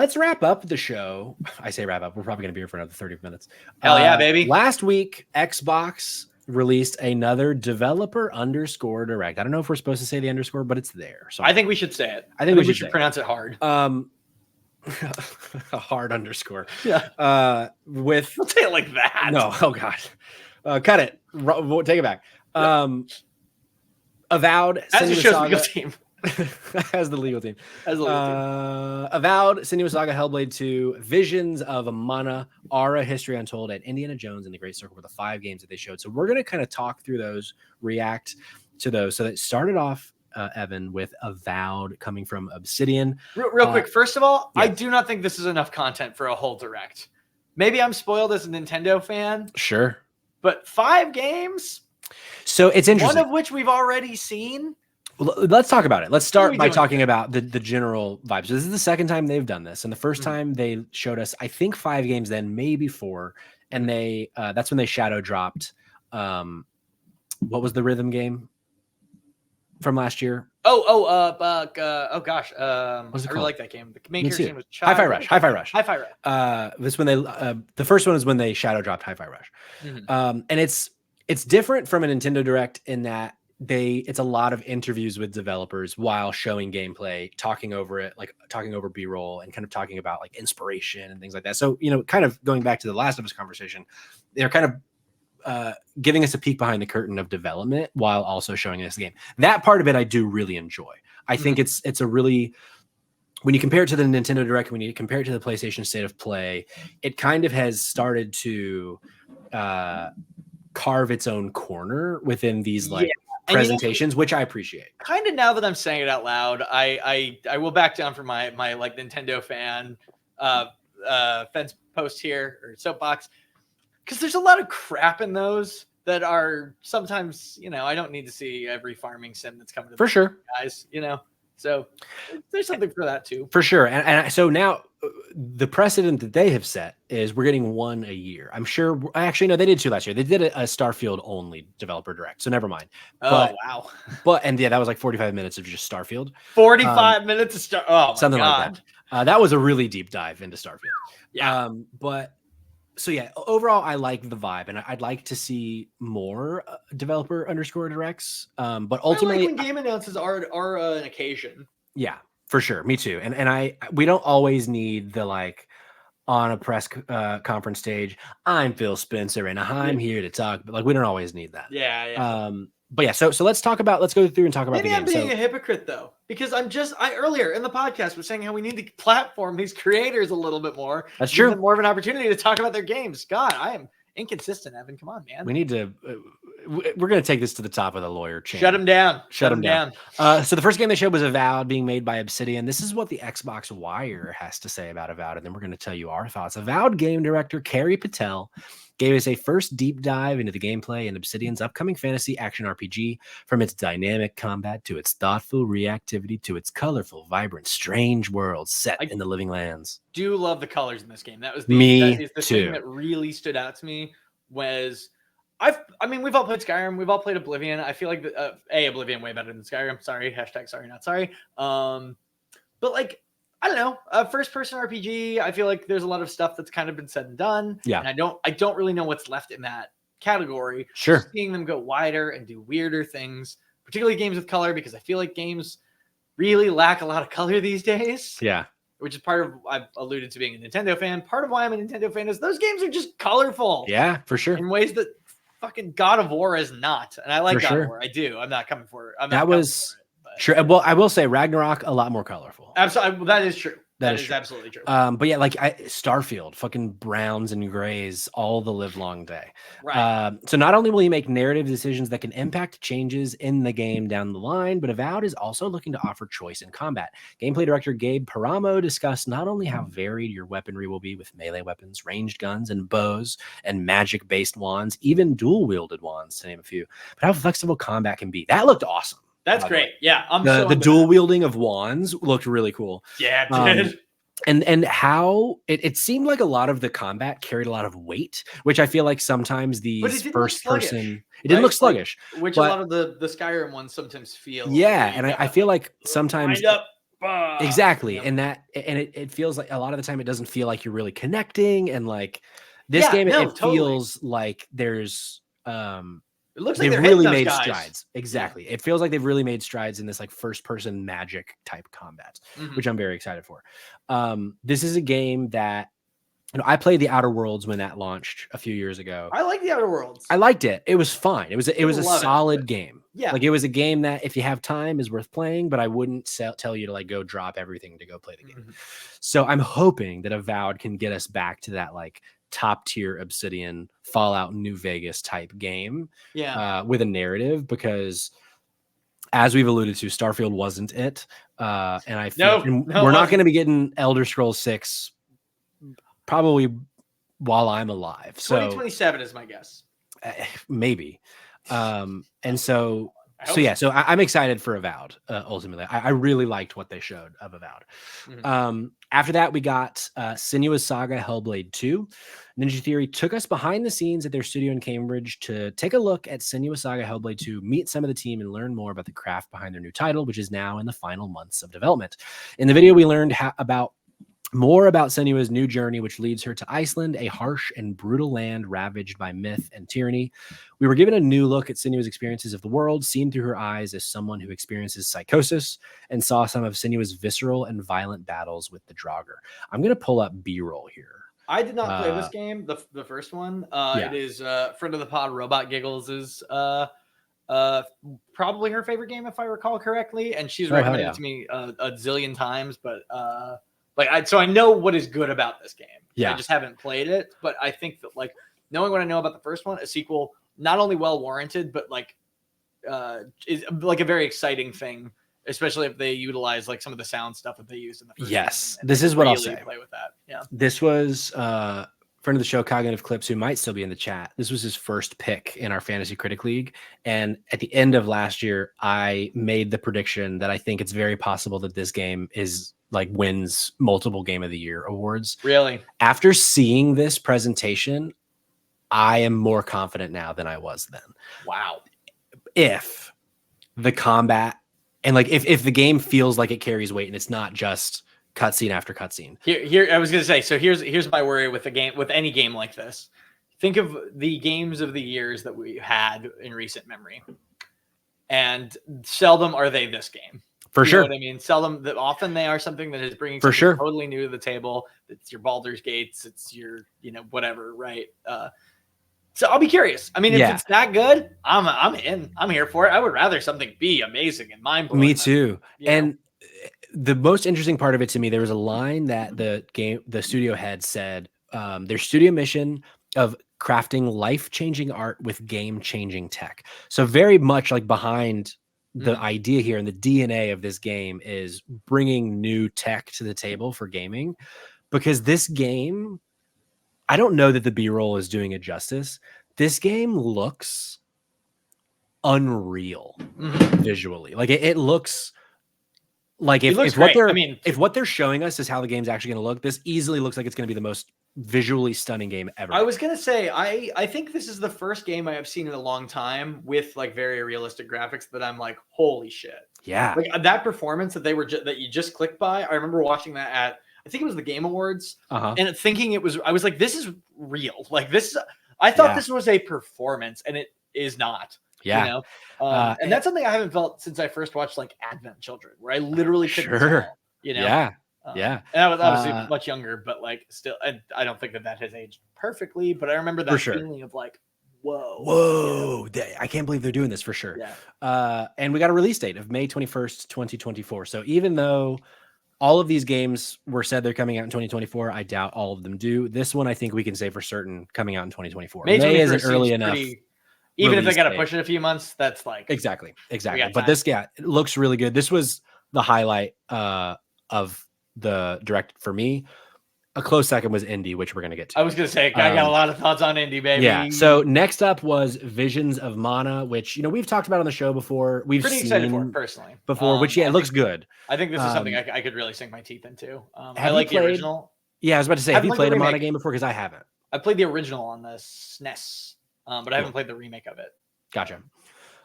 let's wrap up the show. I say wrap up. We're probably going to be here for another 30 minutes. Hell yeah, baby. Last week, Xbox released another developer underscore direct. I don't know if we're supposed to say the underscore, but it's there. So I think we should say it. I think we should pronounce it hard. A hard underscore. Yeah. With Don't say it like that. No. Oh God. Cut it. Take it back. Avowed as the show's legal team. As the legal team. Avowed, Senua Saga, Hellblade 2, Visions of Mana, Aura, History Untold, and Indiana Jones and the Great Circle were the 5 games that they showed. So we're going to kind of talk through those, react to those. So that started off, Evan, with Avowed coming from Obsidian. Real quick. First of all, yeah. I do not think this is enough content for a whole direct. Maybe I'm spoiled as a Nintendo fan. Sure. But 5 games? So it's interesting. One of which we've already seen. Let's talk about it. Let's start by talking about the general vibes. So this is the second time they've done this. And the first time they showed us, I think 5 games, then maybe 4. And they that's when they shadow dropped. What was the rhythm game from last year? Gosh. I really like that game. The main character was Hi-Fi Rush. Hi-Fi Rush. Hi-Fi Rush. This when they the first one is when they shadow dropped Hi-Fi Rush. Mm-hmm. And it's different from a Nintendo Direct in that it's a lot of interviews with developers while showing gameplay, talking over it, like talking over B-roll and kind of talking about like inspiration and things like that. So, kind of going back to the Last of Us conversation, they're kind of giving us a peek behind the curtain of development while also showing us the game. That part of it I do really enjoy. I think it's a really, when you compare it to the Nintendo Direct, when you compare it to the PlayStation State of Play, it kind of has started to carve its own corner within these presentations, which I appreciate. Kind of now that I'm saying it out loud, I will back down from my like Nintendo fan fence post here or soapbox, because there's a lot of crap in those that are sometimes, I don't need to see every farming sim that's coming to for sure, guys, so there's something for that too. For sure. And so now the precedent that they have set is we're getting 1 a year. I'm sure. Actually, no, they did 2 last year. They did a Starfield only developer direct. So never mind. Wow. And that was like 45 minutes of just Starfield. 45 minutes of Starfield. Oh, something God. like that. That was a really deep dive into Starfield. Yeah. So yeah, overall, I like the vibe, and I'd like to see more developer underscore directs. But ultimately, I like when game announces are an occasion. Yeah, for sure. Me too. And we don't always need the like on a press conference stage. I'm Phil Spencer, and I'm here to talk. But like, we don't always need that. Yeah. But yeah, so let's go through and talk about Maybe the game. I'm being a hypocrite though, because I earlier in the podcast was saying how we need to platform these creators a little bit more. That's true. Give them more of an opportunity to talk about their games. God, I am inconsistent, Evan. Come on, man. We need to. We're going to take this to the top of the lawyer chain. Shut him down. Shut him down. So the first game they showed was Avowed, being made by Obsidian. This is what the Xbox Wire has to say about Avowed, and then we're going to tell you our thoughts. Avowed game director Carrie Patel gave us a first deep dive into the gameplay in Obsidian's upcoming fantasy action RPG, from its dynamic combat to its thoughtful reactivity to its colorful, vibrant, strange world set in the living lands. Do love the colors in this game. That was the thing that really stood out to me. Was we've all played Skyrim, we've all played Oblivion. I feel like Oblivion way better than Skyrim. Sorry, #sorry not sorry. But like, I don't know, first person RPG. I feel like there's a lot of stuff that's kind of been said and done. Yeah, and I don't really know what's left in that category. Sure, just seeing them go wider and do weirder things, particularly games with color, because I feel like games really lack a lot of color these days. Yeah. Which is part of, I've alluded to being a Nintendo fan. Part of why I'm a Nintendo fan is those games are just colorful. Yeah, for sure. In ways that fucking God of War is not. And I like God of War. I do. I'm not coming for it. That was sure. Well, I will say Ragnarok a lot more colorful. Absolutely. That is true. That is true. Absolutely true. But yeah, like Starfield, fucking browns and grays all the live long day. Right. So not only will you make narrative decisions that can impact changes in the game down the line, but Avowed is also looking to offer choice in combat. Gameplay director Gabe Paramo discussed not only how varied your weaponry will be with melee weapons, ranged guns, and bows, and magic-based wands, even dual-wielded wands, to name a few, but how flexible combat can be. That looked awesome. That's great. Yeah. The dual wielding of wands looked really cool. Yeah, it did. And how it seemed like a lot of the combat carried a lot of weight, which I feel like sometimes these first person, it didn't look sluggish, which a lot of the Skyrim ones sometimes feel. Yeah. And I feel like sometimes Exactly. Yep. And it feels like a lot of the time it doesn't feel like you're really connecting. And like this game, no, it totally. feels like there's It looks like they've they're really hitting those made guys. strides. Exactly. It feels like they've really made strides in this like first person magic type combat, which I'm very excited for. This is a game that I played the Outer Worlds when that launched a few years ago. I like the Outer Worlds. I liked it. It was fine. It was a solid game. Yeah. Like it was a game that if you have time is worth playing, but I wouldn't tell you to like go drop everything to go play the game. So I'm hoping that Avowed can get us back to that like top tier Obsidian Fallout New Vegas type game. Yeah. With a narrative, because as we've alluded to, Starfield wasn't it. And I feel we're not going to be getting Elder Scrolls 6 probably while I'm alive. 2027 is my guess. Maybe. And so I'm excited for Avowed. Ultimately, I really liked what they showed of Avowed. After that, we got Senua's Saga Hellblade 2. Ninja Theory took us behind the scenes at their studio in Cambridge to take a look at Senua's Saga Hellblade 2, meet some of the team, and learn more about the craft behind their new title, which is now in the final months of development. In the video, we learned more about Senua's new journey, which leads her to Iceland, a harsh and brutal land ravaged by myth and tyranny. We were given a new look at Senua's experiences of the world, seen through her eyes as someone who experiences psychosis, and saw some of Senua's visceral and violent battles with the Draugr. I'm going to pull up B-roll here. I did not play this game, the first one. It is friend of the pod, Robot Giggles is probably her favorite game, if I recall correctly, and she's recommended it to me a zillion times, but so I know what is good about this game. Yeah. I just haven't played it, but I think that like knowing what I know about the first one, a sequel not only well warranted, but like is like a very exciting thing, especially if they utilize like some of the sound stuff that they used in the first game. This is what I'll say. Play with that. Yeah. This was friend of the show, Cognitive Clips, who might still be in the chat. This was his first pick in our Fantasy Critic League. And at the end of last year, I made the prediction that I think it's very possible that this game is like wins multiple Game of the Year awards. Really? After seeing this presentation, I am more confident now than I was then. Wow. If the combat and like if the game feels like it carries weight and it's not just cutscene after cutscene. Here I was gonna say, so here's my worry with the game, with any game like this. Think of the games of the years that we had in recent memory. And seldom are they this game. For sure. You know what I mean? Seldom, often they are something that is bringing something totally new to the table. It's your Baldur's Gates. It's your, whatever, right? So I'll be curious. I mean, if it's that good, I'm in. I'm here for it. I would rather something be amazing and mind-blowing. Me too. And the most interesting part of it to me, there was a line that the studio head said, their studio mission of crafting life-changing art with game-changing tech. So very much like behind the idea here and the DNA of this game is bringing new tech to the table for gaming, because this game, I don't know that the B-roll is doing it justice. This game looks unreal visually. Like it looks like if what they're showing us is how the game's actually going to look, this easily looks like it's going to be the most visually stunning game ever. I was going to say, I think this is the first game I have seen in a long time with like very realistic graphics that I'm like, holy shit. Yeah. Like that performance that that you just clicked by. I remember watching that at, I think it was the Game Awards, and thinking I was like, this is real. Like this, I thought this was a performance, and it is not. Yeah. And that's something I haven't felt since I first watched like Advent Children, where I literally couldn't tell, Yeah. And I was obviously much younger, but like still, I don't think that has aged perfectly, but I remember that feeling of like, whoa, I can't believe they're doing this for sure. Yeah. And we got a release date of May 21st, 2024. So even though all of these games were said they're coming out in 2024, I doubt all of them do. This one, I think we can say for certain coming out in 2024. May isn't early enough. Even if they got to push it a few months, that's like exactly. But this, it looks really good. This was the highlight of the direct for me. A close second was Indy, which we're gonna get to. I was gonna say, I got a lot of thoughts on Indy, baby. Yeah. So next up was Visions of Mana, which we've talked about on the show before. We've pretty excited for it personally before, which it looks good. I think this is something I could really sink my teeth into. I like the original. Yeah, I was about to say, have you played a Mana game before? Because I haven't. I played the original on the SNES, but I haven't played the remake of it. Gotcha.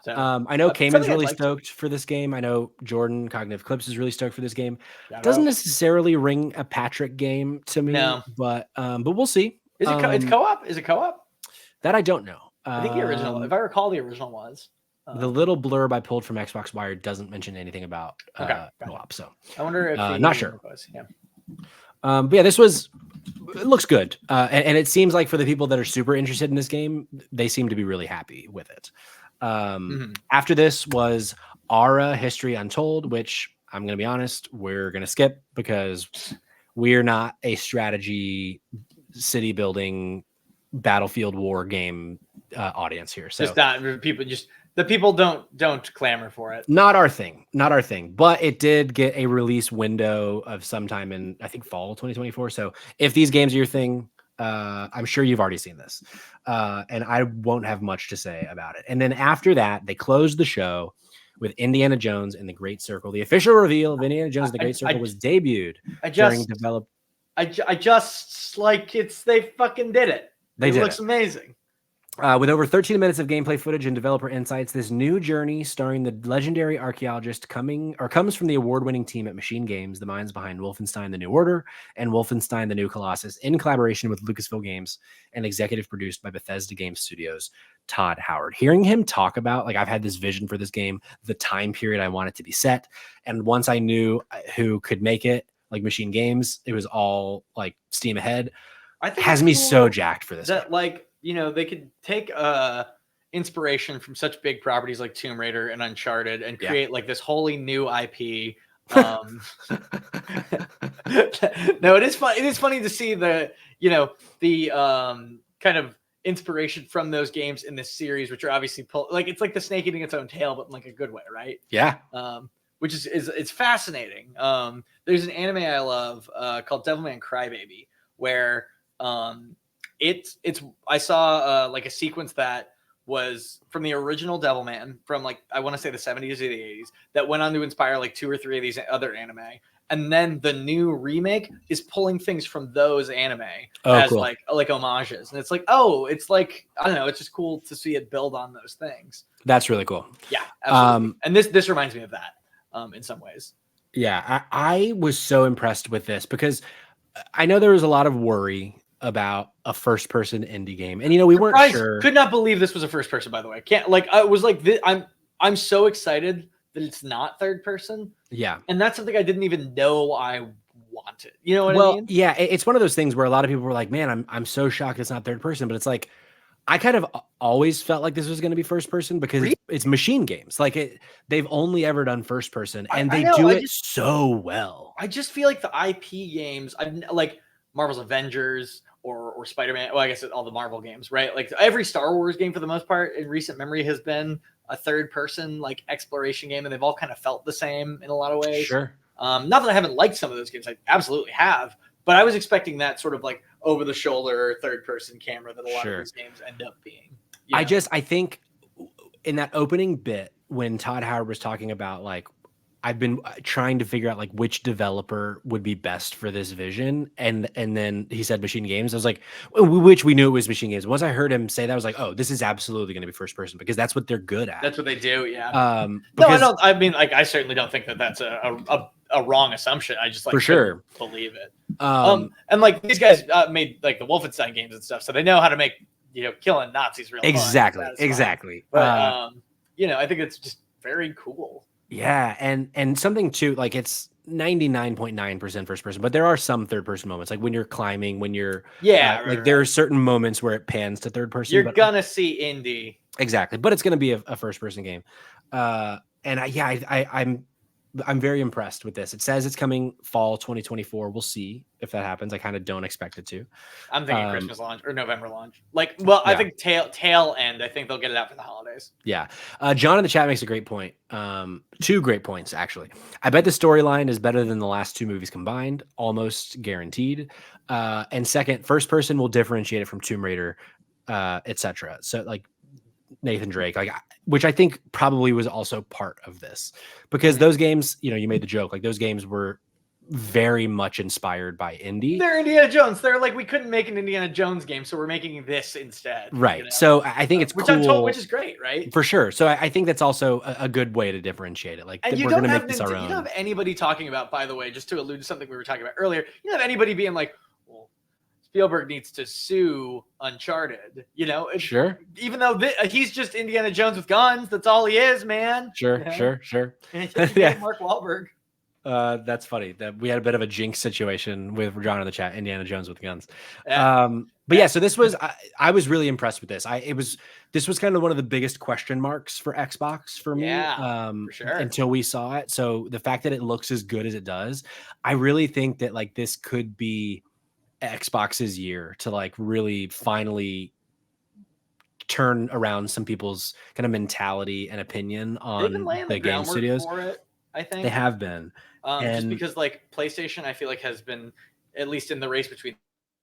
So I know Cayman's something I'd really like to. stoked for this game. I know Jordan Cognitive Clips is really stoked for this game. Shout Doesn't out. necessarily ring a Patrick game to me, No. but we'll see. Is it it's co-op? Is it co-op? That I don't know. I think the original, if I recall, the original was. The little blurb I pulled from Xbox Wire doesn't mention anything about Okay, co-op, so I wonder if the not sure. was. Yeah. But yeah, it looks good, and it seems like for the people that are super interested in this game, they seem to be really happy with it. After this was Aura History Untold, which I'm going to be honest, we're going to skip because we're not a strategy city building battlefield war game audience here. So just not people. Just the people don't clamor for it. Not our thing. But it did get a release window of sometime in, I think, fall 2024. So if these games are your thing, I'm sure you've already seen this, and I won't have much to say about it. And then after that, they closed the show with Indiana Jones and the Great Circle. The official reveal of Indiana Jones and the Great Circle was debuted during develop. I just like they fucking did it. It looks amazing. With over 13 minutes of gameplay footage and developer insights, this new journey starring the legendary archaeologist comes from the award-winning team at Machine Games, the minds behind Wolfenstein: The New Order and Wolfenstein: The New Colossus, in collaboration with Lucasfilm Games and executive produced by Bethesda Game Studios' Todd Howard. Hearing him talk about, like, I've had this vision for this game, the time period I want it to be set, and once I knew who could make it, like Machine Games, it was all like steam ahead. I think has me so jacked for this. That game. They could take inspiration from such big properties like Tomb Raider and Uncharted and create like this wholly new IP. No, it is fun. It is funny to see the kind of inspiration from those games in this series, which are obviously it's like the snake eating its own tail, but in like a good way, right? Yeah. Which is it's fascinating. There's an anime I love called Devilman Crybaby, where I saw like a sequence that was from the original Devilman from like I want to say the 70s or the 80s that went on to inspire like 2 or 3 of these other anime, and then the new remake is pulling things from those anime as cool. like homages, and it's like I don't know, it's just cool to see it build on those things. That's really cool. Yeah, absolutely. And this reminds me of that in some ways. Yeah, I was so impressed with this because I know there was a lot of worry about a first-person indie game, and we weren't sure. Could not believe this was a first person. By the way, can't like I was like this, I'm so excited that it's not third person. Yeah, and that's something I didn't even know I wanted. You know what I mean? Yeah, it's one of those things where a lot of people were like, "Man, I'm so shocked it's not third person," but it's like I kind of always felt like this was going to be first person because it's Machine Games. Like they've only ever done first person, and they do it so well. I just feel like the IP games, like Marvel's Avengers or Spider-Man. Well, I guess all the Marvel games, right? Like every Star Wars game for the most part in recent memory has been a third person like exploration game, and they've all kind of felt the same in a lot of ways. Sure. Not that I haven't liked some of those games, I absolutely have, but I was expecting that sort of like over the shoulder third person camera that a lot of these games end up being. I think in that opening bit when Todd Howard was talking about like I've been trying to figure out like which developer would be best for this vision, and then he said Machine Games. I was like, which we knew it was Machine Games. Once I heard him say that, I was like, oh, this is absolutely going to be first person because that's what they're good at. That's what they do. Yeah. No, I don't. I mean, like, I certainly don't think that that's a wrong assumption. I just like for sure believe it. And like these guys made like the Wolfenstein games and stuff, so they know how to make killing Nazis real exactly fun. Exactly. But I think it's just very cool. Yeah, and something too, like it's 99.9% first person, but there are some third person moments, like when you're climbing, when you're there are certain moments where it pans to third person. You're gonna see indie exactly, but it's gonna be a first person game. I'm very impressed with this. It says it's coming fall 2024. We'll see if that happens. I kind of don't expect it to. I'm thinking Christmas launch or November launch. I think tail end. I think they'll get it out for the holidays. Yeah. John in the chat makes a great point. 2 great points, actually. I bet the storyline is better than the last 2 movies combined, almost guaranteed. And second, first person will differentiate it from Tomb Raider, etc. So like Nathan Drake, like, which I think probably was also part of this because those games, you made the joke, like those games were very much inspired by indie. They're Indiana Jones. They're like, we couldn't make an Indiana Jones game, so we're making this instead. Right. You know? So I think it's cool. Which is great, right? For sure. So I think that's also a good way to differentiate it. Like, and we're going to make this our you own. don't have anybody talking about, by the way, just to allude to something we were talking about earlier, you don't have anybody being like, well, Spielberg needs to sue Uncharted, you know? Sure. Even though he's just Indiana Jones with guns. That's all he is, man. Sure, you know? sure. Yeah. Mark Wahlberg. That's funny that we had a bit of a jinx situation with John in the chat, Indiana Jones with guns. Yeah. But yeah, so this was, I was really impressed with this. This was kind of one of the biggest question marks for Xbox for me. For sure. Until we saw it. So the fact that it looks as good as it does, I really think that like this could be Xbox's year to like really finally turn around some people's kind of mentality and opinion on the game studios. For it, I think they have been. Just because like PlayStation, I feel like has been, at least in the race between,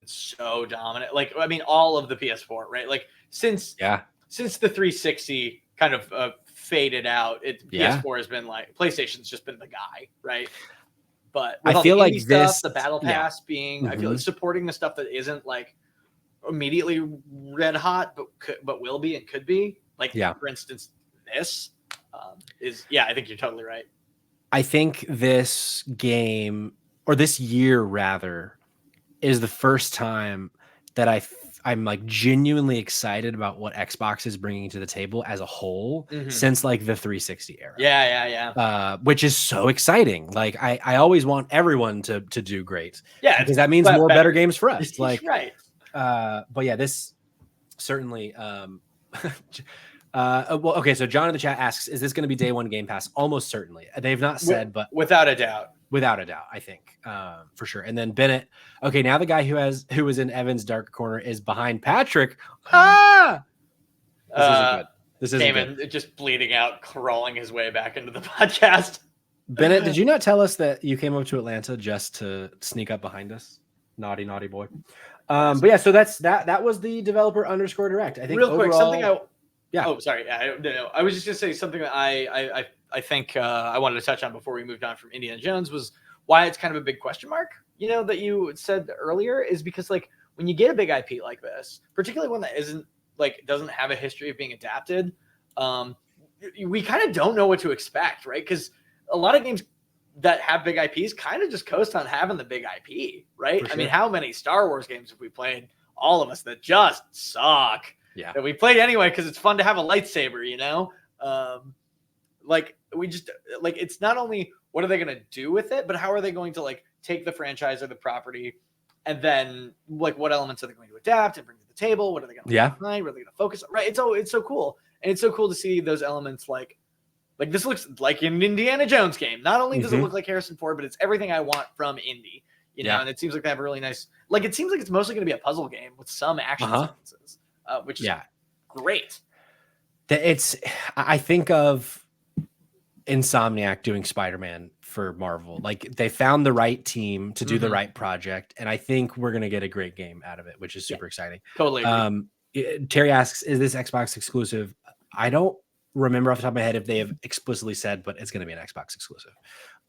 so dominant. Like, I mean, all of the PS4, right? Like since the 360 kind of faded out, PS4 has been like, PlayStation's just been the guy, right? But I feel like stuff, the Battle Pass being, I feel like supporting the stuff that isn't like immediately red hot, but will be and could be. Like, for instance, this is, I think you're totally right. I think this game, or this year rather, is the first time that I'm like genuinely excited about what Xbox is bringing to the table as a whole since like the 360 era. Yeah. Which is so exciting. Like I always want everyone to do great. Yeah, because that means more better games for us. Like, right. But yeah, this certainly. Well, okay. So John in the chat asks, "Is this going to be day one Game Pass?" Almost certainly. They've not said, but without a doubt, I think for sure. And then Bennett. Okay, now the guy who was in Evan's dark corner is behind Patrick. This isn't good. This isn't good. Just bleeding out, crawling his way back into the podcast. Bennett, did you not tell us that you came up to Atlanta just to sneak up behind us? Naughty boy. But yeah, so that was the developer _ direct. I think real quick, something Oh, sorry. I was just going to say something that I think I wanted to touch on before we moved on from Indiana Jones was why it's kind of a big question mark, you know, that you said earlier, is because like when you get a big IP like this, particularly one that isn't like, doesn't have a history of being adapted, we kind of don't know what to expect, right? Because a lot of games that have big IPs kind of just coast on having the big IP, right? Sure. I mean, how many Star Wars games have we played, all of us, that just suck? Yeah, that we played anyway because it's fun to have a lightsaber, you know. Like we just like, it's not only what are they going to do with it, but how are they going to like take the franchise or the property, and then like what elements are they going to adapt and bring to the table? What are they going to find? What are they going to focus on? Right? It's so cool, and it's so cool to see those elements. Like this looks like an Indiana Jones game. Not only does it look like Harrison Ford, but it's everything I want from indie. You know, and it seems like they have a really nice. Like it seems like it's mostly going to be a puzzle game with some action sequences. Which is great. I think of Insomniac doing Spider-Man for Marvel. Like they found the right team to do the right project, and I think we're gonna get a great game out of it, which is super exciting. Totally. Terry asks, "Is this Xbox exclusive?" I don't remember off the top of my head if they have explicitly said, but it's gonna be an Xbox exclusive.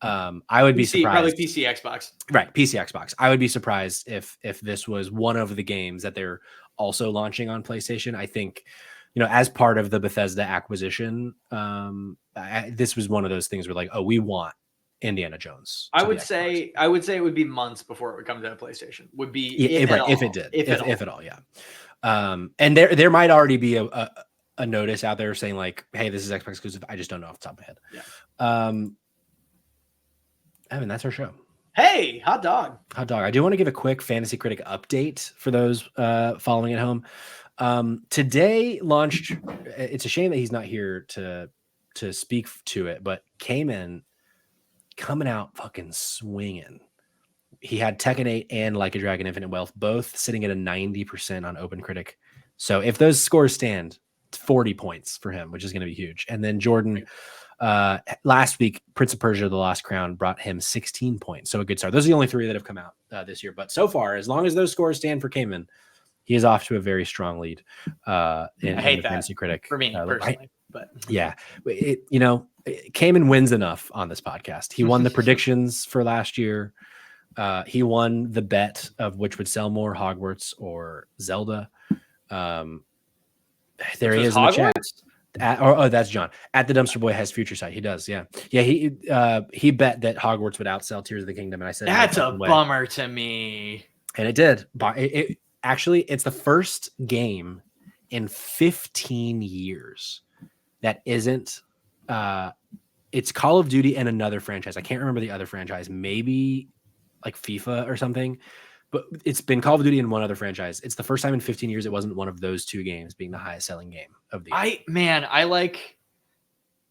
I would be surprised. Probably PC Xbox. Right, PC Xbox. I would be surprised if this was one of the games that they're also launching on PlayStation. I think, you know, as part of the Bethesda acquisition, this was one of those things where like, oh, we want Indiana Jones. I would say it would be months before it would come to a PlayStation. Would be if it did, if at all, yeah. And there might already be a notice out there saying like, hey, this is Xbox exclusive. I just don't know off the top of my head. Yeah. Evan, that's our show. Hey, hot dog. I do want to give a quick Fantasy Critic update for those following at home. Today launched. It's a shame that he's not here to speak to it, but Cayman coming out fucking swinging. He had Tekken 8 and Like a Dragon Infinite Wealth, both sitting at a 90% on Open Critic. So if those scores stand, it's 40 points for him, which is going to be huge. And then Jordan, last week, Prince of Persia: The Lost Crown brought him 16 points. So a good start. Those are the only three that have come out this year. But so far, as long as those scores stand for Cayman, he is off to a very strong lead in the Fantasy Critic. For me, personally. But yeah, Cayman wins enough on this podcast. He won the predictions for last year. He won the bet of which would sell more, Hogwarts or Zelda. There he is in the chat. That's John. At the Dumpster Boy has future sight. He does, yeah. He bet that Hogwarts would outsell Tears of the Kingdom, and I said that's a bummer to me. And it did. Actually, it's the first game in 15 years that isn't. It's Call of Duty and another franchise. I can't remember the other franchise. Maybe like FIFA or something. But it's been Call of Duty and one other franchise. It's the first time in 15 years it wasn't one of those two games being the highest selling game of the year.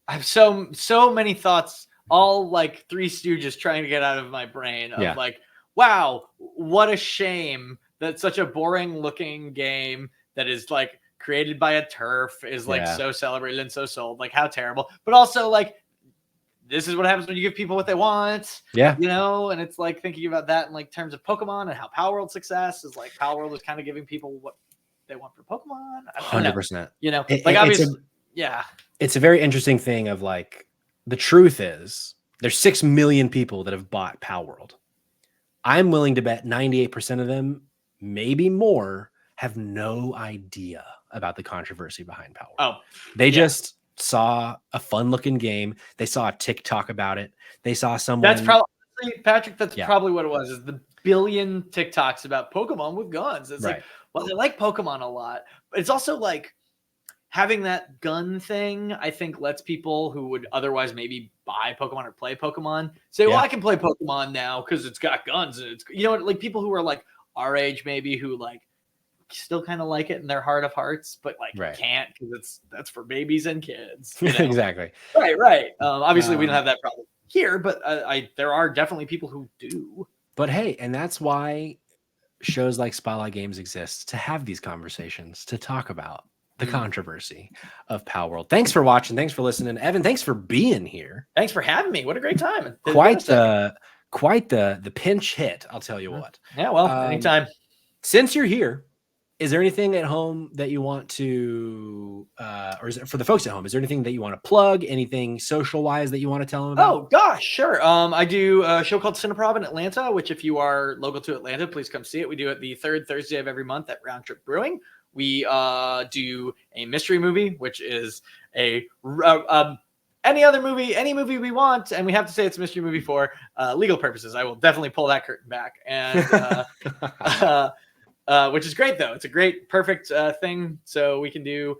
I have so many thoughts, all like Three Stooges trying to get out of my brain of like, wow, what a shame that such a boring looking game that is like created by a turf is like so celebrated and so sold. Like how terrible. But also like, this is what happens when you give people what they want. Yeah. And it's like thinking about that in like terms of Pokemon and how Power World success is like Power World is kind of giving people what they want for Pokemon. 100%. Obviously, it's a very interesting thing of like, the truth is there's 6 million people that have bought Power World. I'm willing to bet 98% of them, maybe more, have no idea about the controversy behind Power World. They just saw a fun looking game. They saw a TikTok about it. They saw someone. That's probably Patrick. That's probably what it was. Is the billion TikToks about Pokemon with guns? It's like, well, they like Pokemon a lot, but it's also like having that gun thing. I think lets people who would otherwise maybe buy Pokemon or play Pokemon say, well, I can play Pokemon now because it's got guns and it's like people who are like our age maybe who like still kind of like it in their heart of hearts, but like can't because that's for babies and kids. Exactly. Right. Obviously, we don't have that problem here, but there are definitely people who do. But hey, and that's why shows like Spotlight Games exist, to have these conversations, to talk about the controversy of Power World. Thanks for watching. Thanks for listening. Evan, thanks for being here. Thanks for having me. What a great time. Quite the pinch hit, I'll tell you what. Yeah, well, anytime. Since you're here, is there anything at home that you want to, or is it for the folks at home? Is there anything that you want to plug? Anything social wise that you want to tell them about? Oh gosh, sure. I do a show called Cineprob in Atlanta, which if you are local to Atlanta, please come see it. We do it the third Thursday of every month at Round Trip Brewing. We do a mystery movie, which is any movie we want, and we have to say it's a mystery movie for legal purposes. I will definitely pull that curtain back, and which is great though. It's a great, perfect thing. So we can do,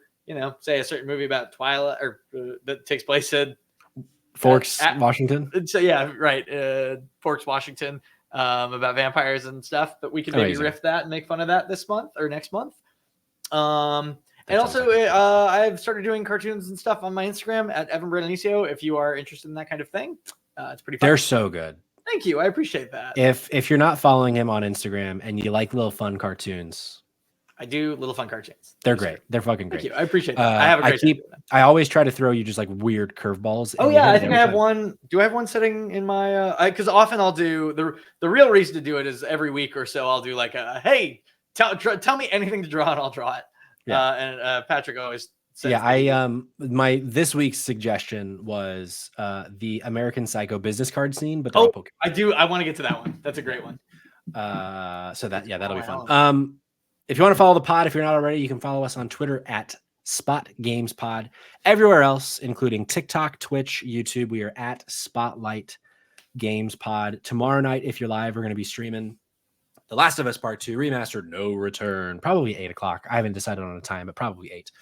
say a certain movie about Twilight or that takes place in Forks, Washington. So yeah, right, Forks, Washington, about vampires and stuff. But we can maybe riff that and make fun of that this month or next month. And also, I've started doing cartoons and stuff on my Instagram at Evan Berenicio. If you are interested in that kind of thing, it's pretty fun. They're so good. Thank you. I appreciate that. If you're not following him on Instagram and you like little fun cartoons, I do little fun cartoons. They're great. They're fucking great. Thank you. I appreciate that. I have a great I always try to throw you just like weird curveballs. Oh yeah, I think I have one. Do I have one sitting in my? Because often I'll do the real reason to do it is every week or so I'll do like a hey, tell me anything to draw and I'll draw it. Yeah. And Patrick always says my this week's suggestion was the American Psycho business card scene, but I want to get to that one. That's a great one. So that'll be fun. If you want to follow the pod, if you're not already, you can follow us on Twitter at Spot Games Pod. Everywhere else, including TikTok, Twitch, YouTube, we are at Spotlight Games Pod. Tomorrow night, if you're live, we're going to be streaming The Last of Us Part 2 Remastered, No Return, probably 8 o'clock. I haven't decided on a time, but probably 8.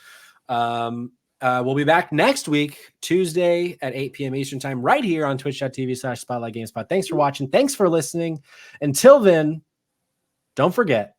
We'll be back next week, Tuesday at 8 p.m. Eastern Time, right here on twitch.tv/Spotlight GameSpot. Thanks for watching. Thanks for listening. Until then, don't forget,